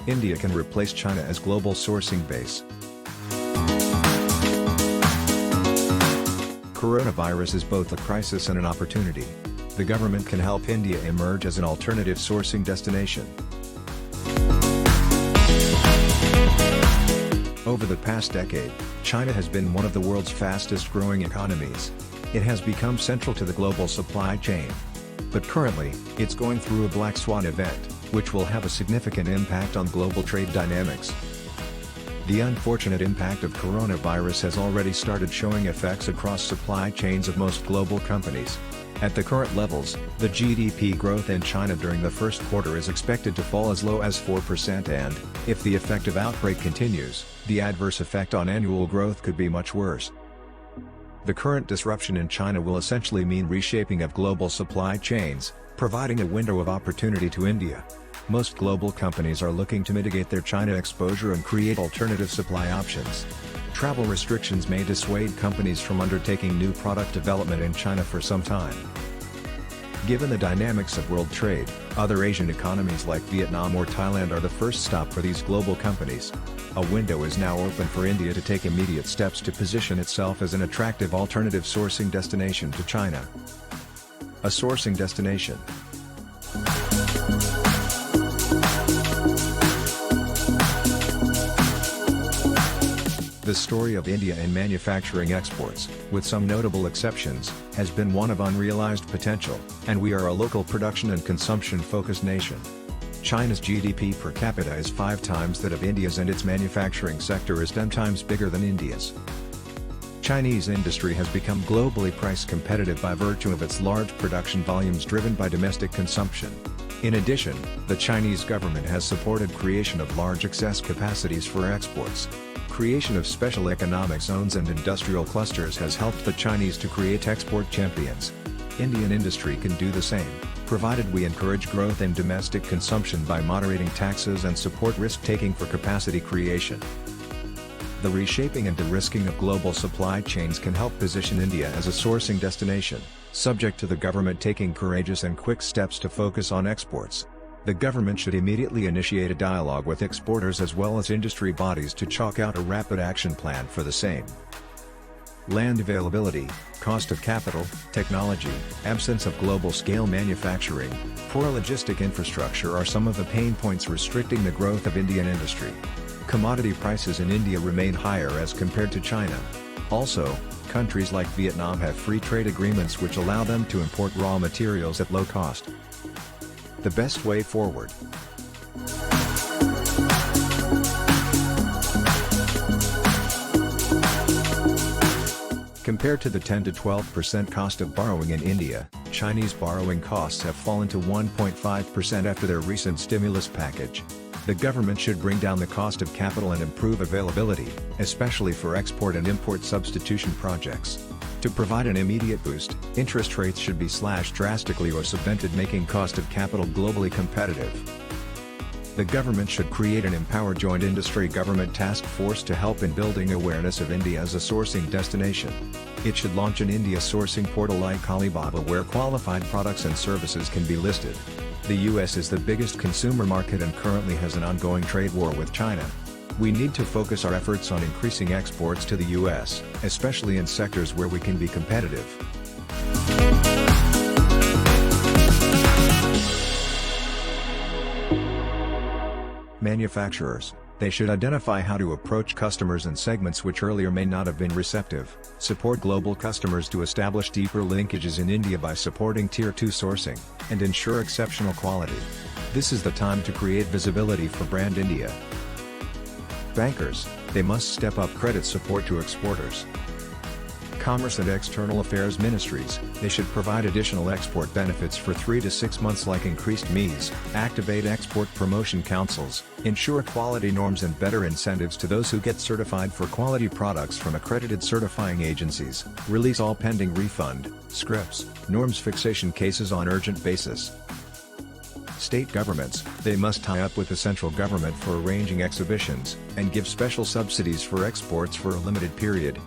India can replace China as global sourcing base. Coronavirus is both a crisis and an opportunity. The government can help India emerge as an alternative sourcing destination. Over the past decade, China has been one of the world's fastest growing economies. It has become central to the global supply chain. But currently, it's going through a black swan event, which will have a significant impact on global trade dynamics. The unfortunate impact of coronavirus has already started showing effects across supply chains of most global companies. At the current levels, the GDP growth in China during the first quarter is expected to fall as low as 4% and, if the effective outbreak continues, the adverse effect on annual growth could be much worse. The current disruption in China will essentially mean reshaping of global supply chains, providing a window of opportunity to India. Most global companies are looking to mitigate their China exposure and create alternative supply options. Travel restrictions may dissuade companies from undertaking new product development in China for some time. Given the dynamics of world trade, other Asian economies like Vietnam or Thailand are the first stop for these global companies. A window is now open for India to take immediate steps to position itself as an attractive alternative sourcing destination to China. A sourcing destination. The story of India in manufacturing exports, with some notable exceptions, has been one of unrealized potential, and we are a local production and consumption-focused nation. China's GDP per capita is 5 times that of India's and its manufacturing sector is 10 times bigger than India's. Chinese industry has become globally price competitive by virtue of its large production volumes driven by domestic consumption. In addition, the Chinese government has supported creation of large excess capacities for exports. Creation of special economic zones and industrial clusters has helped the Chinese to create export champions. Indian industry can do the same, provided we encourage growth in domestic consumption by moderating taxes and support risk-taking for capacity creation. The reshaping and de-risking of global supply chains can help position India as a sourcing destination, subject to the government taking courageous and quick steps to focus on exports. The government should immediately initiate a dialogue with exporters as well as industry bodies to chalk out a rapid action plan for the same. Land availability, cost of capital, technology, absence of global-scale manufacturing, poor logistic infrastructure are some of the pain points restricting the growth of Indian industry. Commodity prices in India remain higher as compared to China. Also, countries like Vietnam have free trade agreements which allow them to import raw materials at low cost. The best way forward. Compared to the 10 to 12% cost of borrowing in India, Chinese borrowing costs have fallen to 1.5% after their recent stimulus package. The government should bring down the cost of capital and improve availability, especially for export and import substitution projects. To provide an immediate boost, interest rates should be slashed drastically or subvented, making cost of capital globally competitive. The government should create an empowered joint industry government task force to help in building awareness of India as a sourcing destination. It should launch an India sourcing portal like Alibaba where qualified products and services can be listed. The US is the biggest consumer market and currently has an ongoing trade war with China. We need to focus our efforts on increasing exports to the US, especially in sectors where we can be competitive. Manufacturers, they should identify how to approach customers and segments which earlier may not have been receptive, support global customers to establish deeper linkages in India by supporting Tier 2 sourcing, and ensure exceptional quality. This is the time to create visibility for brand India. Bankers, they must step up credit support to exporters. Commerce and External Affairs Ministries, they should provide additional export benefits for 3 to 6 months like increased MEES, activate export promotion councils, ensure quality norms and better incentives to those who get certified for quality products from accredited certifying agencies, release all pending refund, scripts, norms fixation cases on urgent basis. State governments, they must tie up with the central government for arranging exhibitions, and give special subsidies for exports for a limited period.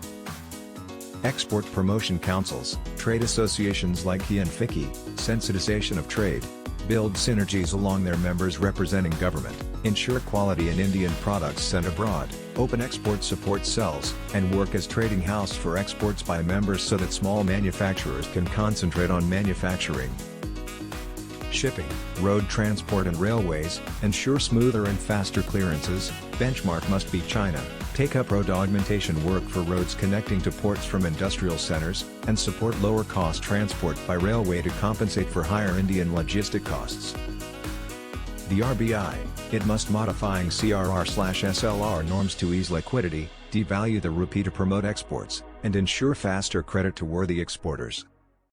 Export promotion councils, trade associations like HI and FICCI, sensitization of trade, build synergies along their members representing government, Ensure quality in Indian products sent abroad, open export support cells, and work as trading house for exports by members so that small manufacturers can concentrate on manufacturing. Shipping, road transport and railways, ensure smoother and faster clearances. Benchmark must be China. Take up road augmentation work for roads connecting to ports from industrial centers, and support lower cost transport by railway to compensate for higher Indian logistic costs. The RBI, it must modifying CRR/SLR norms to ease liquidity, devalue the rupee to promote exports, and ensure faster credit to worthy exporters.